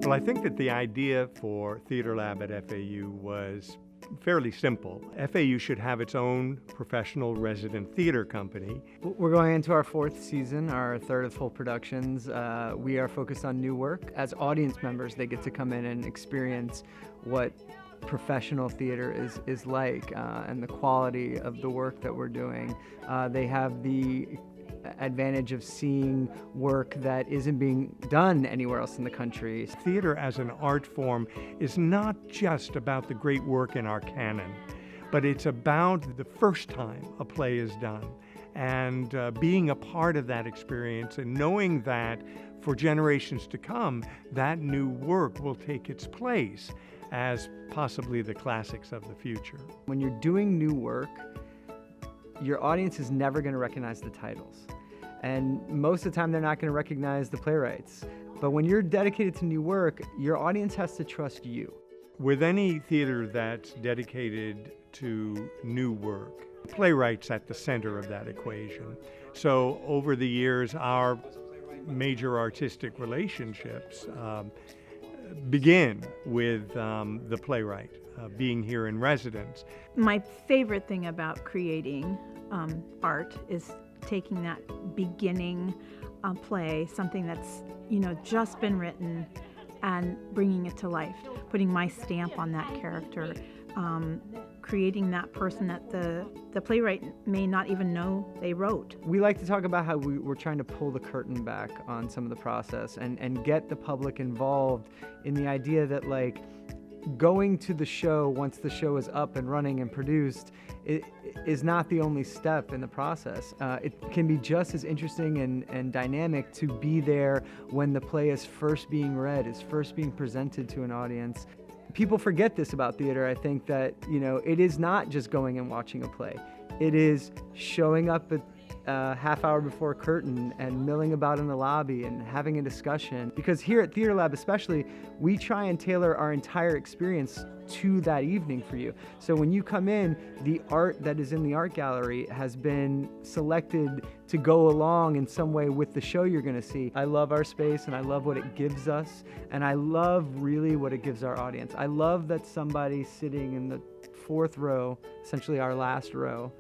Well, I think that the idea for Theater Lab at FAU was fairly simple. FAU should have its own professional resident theater company. We're going into our fourth season, our third of full productions. We are focused on new work. As audience members, they get to come in and experience what professional theater is like and the quality of the work that we're doing. They have the advantage of seeing work that isn't being done anywhere else in the country. Theater as an art form is not just about the great work in our canon, but it's about the first time a play is done and being a part of that experience and knowing that for generations to come, that new work will take its place as possibly the classics of the future. When you're doing new work, your audience is never going to recognize the titles. And most of the time, they're not going to recognize the playwrights. But when you're dedicated to new work, your audience has to trust you. With any theater that's dedicated to new work, playwrights at the center of that equation. So over the years, our major artistic relationships begin with the playwright being here in residence. My favorite thing about creating art is taking that beginning play, something that's just been written, and bringing it to life, putting my stamp on that character, creating that person that the playwright may not even know they wrote. We like to talk about how we're trying to pull the curtain back on some of the process and get the public involved in the idea that, like, going to the show once the show is up and running and produced is not the only step in the process. It can be just as interesting and dynamic to be there when the play is first being read, is first being presented to an audience. People forget this about theater. I think that, it is not just going and watching a play. It is showing up at half hour before curtain and milling about in the lobby and having a discussion. Because here at Theater Lab especially, we try and tailor our entire experience to that evening for you. So when you come in, the art that is in the art gallery has been selected to go along in some way with the show you're going to see. I love our space and I love what it gives us, and I love really what it gives our audience. I love that somebody sitting in the fourth row, essentially our last row,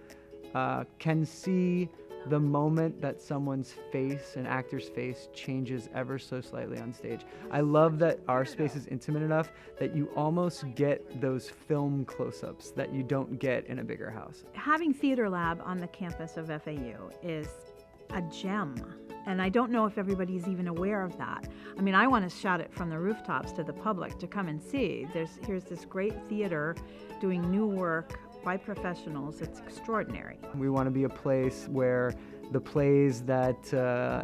can see the moment that someone's face, an actor's face, changes ever so slightly on stage. I love that our space is intimate enough that you almost get those film close-ups that you don't get in a bigger house. Having Theater Lab on the campus of FAU is a gem. And I don't know if everybody's even aware of that. I mean, I want to shout it from the rooftops to the public to come and see. Here's this great theater doing new work by professionals. It's extraordinary. We want to be a place where the plays that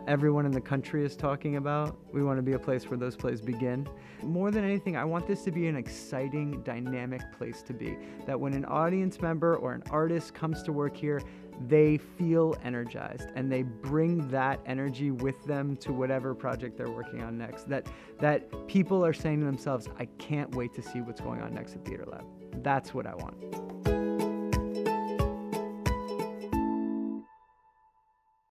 everyone in the country is talking about, we want to be a place where those plays begin. More than anything, I want this to be an exciting, dynamic place to be. That when an audience member or an artist comes to work here, they feel energized and they bring that energy with them to whatever project they're working on next. That people are saying to themselves, I can't wait to see what's going on next at Theater Lab. That's what I want.